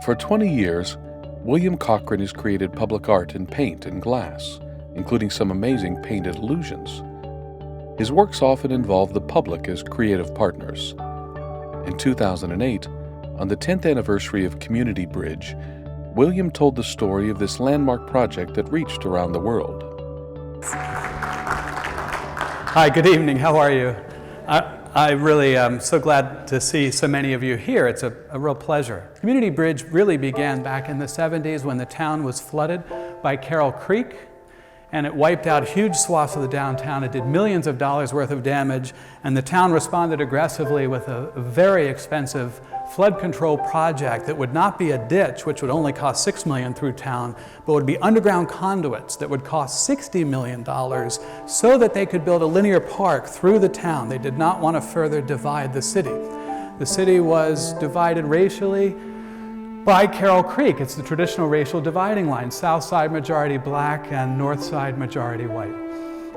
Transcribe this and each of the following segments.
For 20 years, William Cochran has created public art in paint and glass, including some amazing painted illusions. His works often involve the public as creative partners. In 2008, on the 10th anniversary of Community Bridge, William told the story of this landmark project that reached around the world. Hi, good evening. How are you? I really am so glad to see so many of you here. It's a real pleasure. Community Bridge really began back in the 70s when the town was flooded by Carroll Creek, and it wiped out huge swaths of the downtown. It did millions of dollars worth of damage, and the town responded aggressively with a very expensive flood control project that would not be a ditch, which would only cost $6 million through town, but would be underground conduits that would cost $60 million so that they could build a linear park through the town. They did not want to further divide the city. The city was divided racially by Carroll Creek. It's the traditional racial dividing line, south side majority black and north side majority white.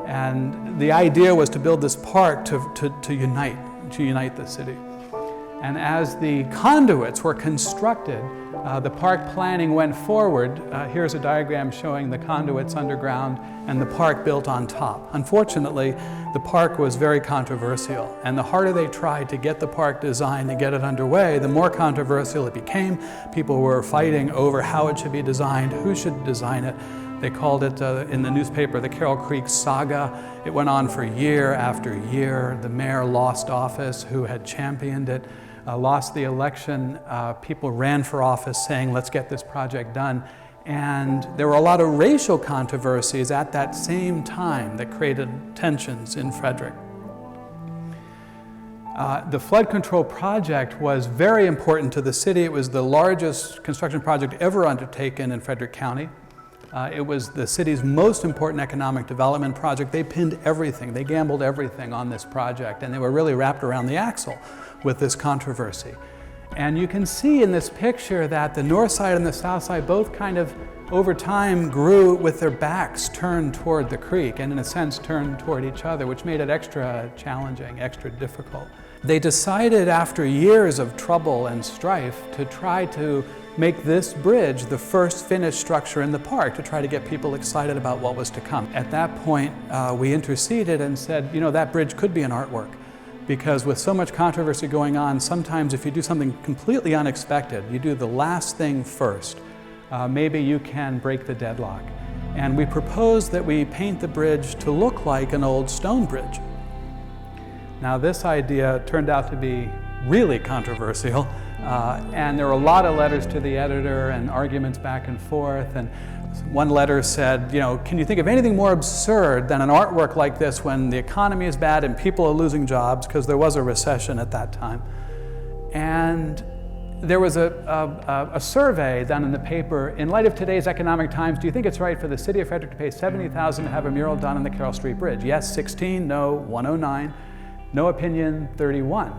And the idea was to build this park to unite the city. And as the conduits were constructed, the park planning went forward. Here's a diagram showing the conduits underground and the park built on top. Unfortunately, the park was very controversial, and the harder they tried to get the park designed and get it underway, the more controversial it became. People were fighting over how it should be designed, who should design it. They called it in the newspaper the Carroll Creek Saga. It went on for year after year. The mayor lost office who had championed it. Lost the election. People ran for office saying, let's get this project done. And there were a lot of racial controversies at that same time that created tensions in Frederick. The flood control project was very important to the city. It was the largest construction project ever undertaken in Frederick County. It was the city's most important economic development project. They pinned everything, they gambled everything on this project, and they were really wrapped around the axle with this controversy. And you can see in this picture that the north side and the south side both kind of over time grew with their backs turned toward the creek and in a sense turned toward each other, which made it extra challenging, extra difficult. They decided after years of trouble and strife to try to make this bridge the first finished structure in the park, to try to get people excited about what was to come. At that point, we interceded and said, you know, that bridge could be an artwork, because with so much controversy going on, sometimes if you do something completely unexpected, you do the last thing first, maybe you can break the deadlock. And we proposed that we paint the bridge to look like an old stone bridge. Now, this idea turned out to be really controversial. And there were a lot of letters to the editor and arguments back and forth. And one letter said, you know, can you think of anything more absurd than an artwork like this when the economy is bad and people are losing jobs, because there was a recession at that time. And there was a survey done in the paper. In light of today's economic times, do you think it's right for the city of Frederick to pay $70,000 to have a mural done on the Carroll Street Bridge? Yes, 16, no, 109. No opinion, 31.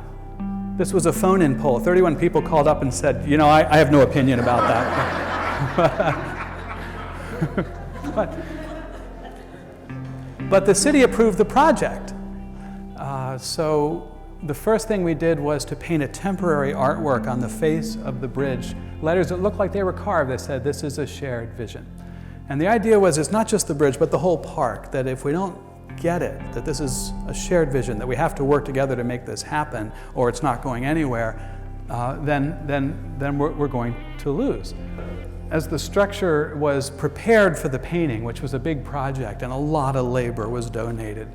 This was a phone-in poll. 31 people called up and said, you know, I have no opinion about that. but the city approved the project. So the first thing we did was to paint a temporary artwork on the face of the bridge, letters that looked like they were carved that said, this is a shared vision. And the idea was it's not just the bridge, but the whole park, that if we don't get it, that this is a shared vision, that we have to work together to make this happen, or it's not going anywhere, then we're going to lose. As the structure was prepared for the painting, which was a big project, and a lot of labor was donated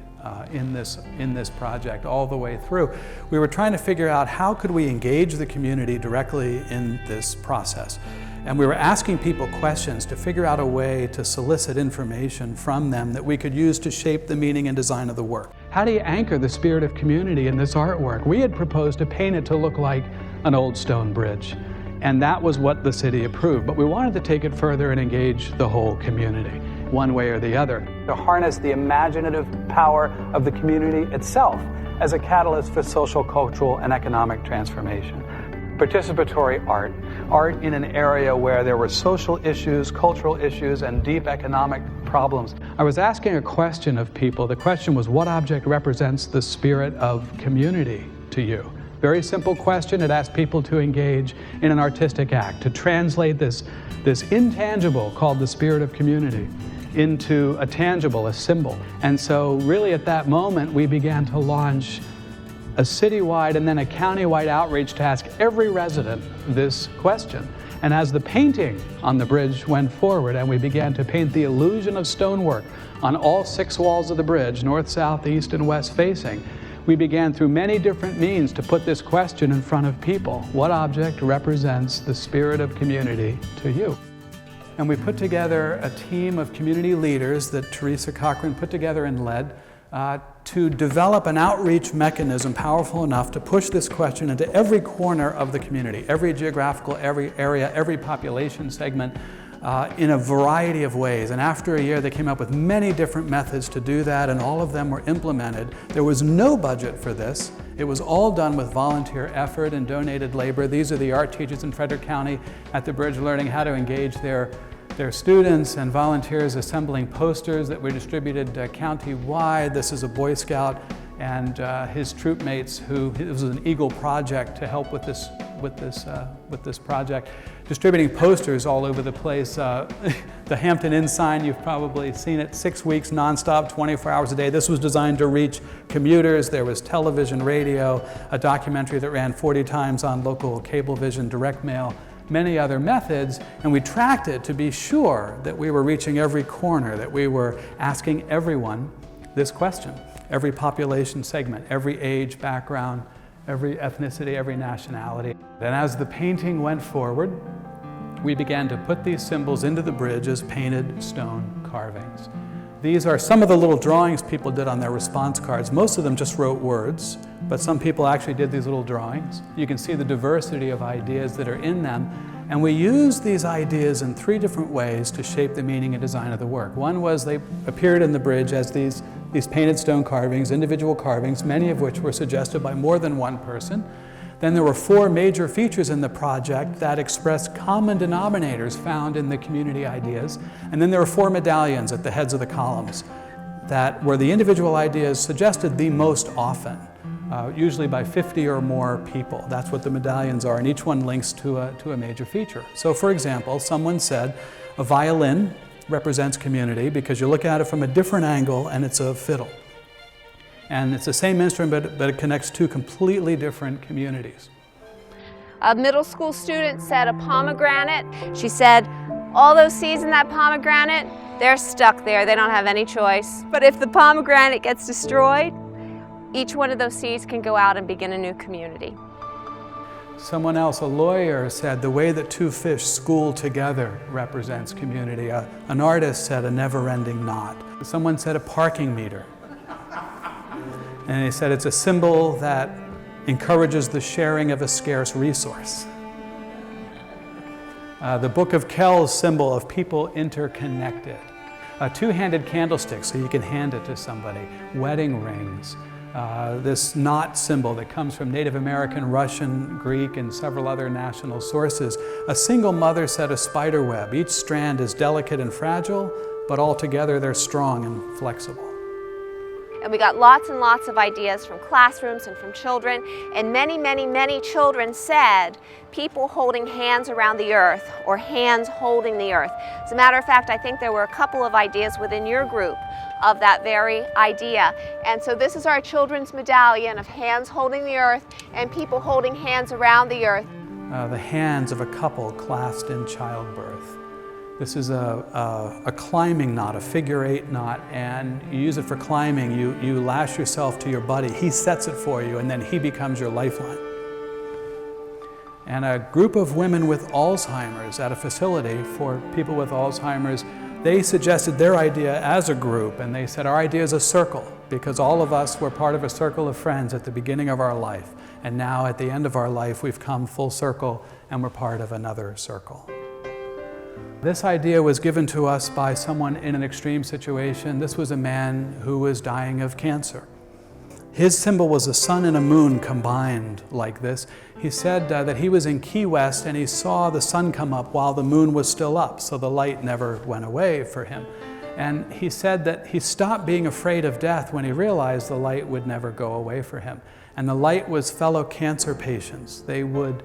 in this project all the way through, we were trying to figure out how could we engage the community directly in this process. And we were asking people questions to figure out a way to solicit information from them that we could use to shape the meaning and design of the work. How do you anchor the spirit of community in this artwork? We had proposed to paint it to look like an old stone bridge, and that was what the city approved. But we wanted to take it further and engage the whole community, one way or the other. To harness the imaginative power of the community itself as a catalyst for social, cultural, and economic transformation. Participatory art, art in an area where there were social issues, cultural issues, and deep economic problems. I was asking a question of people. The question was, what object represents the spirit of community to you? Very simple question. It asked people to engage in an artistic act, to translate this intangible called the spirit of community into a tangible, a symbol. And so really at that moment, we began to launch a citywide and then a countywide outreach to ask every resident this question. And as the painting on the bridge went forward and we began to paint the illusion of stonework on all 6 walls of the bridge, north, south, east, and west facing, we began through many different means to put this question in front of people. What object represents the spirit of community to you? And we put together a team of community leaders that Teresa Cochran put together and led to develop an outreach mechanism powerful enough to push this question into every corner of the community, every geographical, every area, every population segment, in a variety of ways. And after a year, they came up with many different methods to do that, and all of them were implemented. There was no budget for this. It was all done with volunteer effort and donated labor. These are the art teachers in Frederick County at the bridge learning how to engage their students and volunteers assembling posters that were distributed county-wide. This is a Boy Scout and his troop mates it was an Eagle project to help with this project, distributing posters all over the place. The Hampton Inn sign, you've probably seen it, 6 weeks nonstop, 24 hours a day. This was designed to reach commuters. There was television, radio, a documentary that ran 40 times on local Cablevision, direct mail, many other methods, and we tracked it to be sure that we were reaching every corner, that we were asking everyone this question, every population segment, every age, background, every ethnicity, every nationality. And as the painting went forward, we began to put these symbols into the bridge as painted stone carvings. These are some of the little drawings people did on their response cards. Most of them just wrote words, but some people actually did these little drawings. You can see the diversity of ideas that are in them. And we used these ideas in 3 different ways to shape the meaning and design of the work. One was they appeared in the bridge as these painted stone carvings, individual carvings, many of which were suggested by more than one person. Then there were 4 major features in the project that expressed common denominators found in the community ideas. And then there were 4 medallions at the heads of the columns that were the individual ideas suggested the most often, usually by 50 or more people. That's what the medallions are, and each one links to a major feature. So for example, someone said a violin represents community because you look at it from a different angle and it's a fiddle. And it's the same instrument, but it connects 2 completely different communities. A middle school student said a pomegranate. She said, all those seeds in that pomegranate, they're stuck there. They don't have any choice. But if the pomegranate gets destroyed, each one of those seeds can go out and begin a new community. Someone else, a lawyer, said the way that 2 fish school together represents community. An artist said a never-ending knot. Someone said a parking meter. And he said it's a symbol that encourages the sharing of a scarce resource. The Book of Kells symbol of people interconnected. A 2-handed candlestick so you can hand it to somebody. Wedding rings. This knot symbol that comes from Native American, Russian, Greek, and several other national sources. A single mother set a spider web. Each strand is delicate and fragile, but all together they're strong and flexible. And we got lots and lots of ideas from classrooms and from children. And many, many, many children said people holding hands around the earth or hands holding the earth. As a matter of fact, I think there were a couple of ideas within your group of that very idea. And so this is our children's medallion of hands holding the earth and people holding hands around the earth. The hands of a couple clasped in childbirth. This is a climbing knot, a figure-8 knot, and you use it for climbing. You lash yourself to your buddy. He sets it for you, and then he becomes your lifeline. And a group of women with Alzheimer's at a facility for people with Alzheimer's, they suggested their idea as a group, and they said our idea is a circle, because all of us were part of a circle of friends at the beginning of our life, and now at the end of our life we've come full circle and we're part of another circle. This idea was given to us by someone in an extreme situation. This was a man who was dying of cancer. His symbol was a sun and a moon combined like this. He said that he was in Key West and he saw the sun come up while the moon was still up, so the light never went away for him. And he said that he stopped being afraid of death when he realized the light would never go away for him. And the light was fellow cancer patients. They would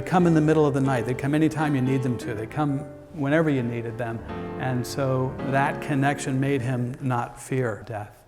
come in the middle of the night. They'd come anytime you need them to. They'd come whenever you needed them. And so that connection made him not fear death.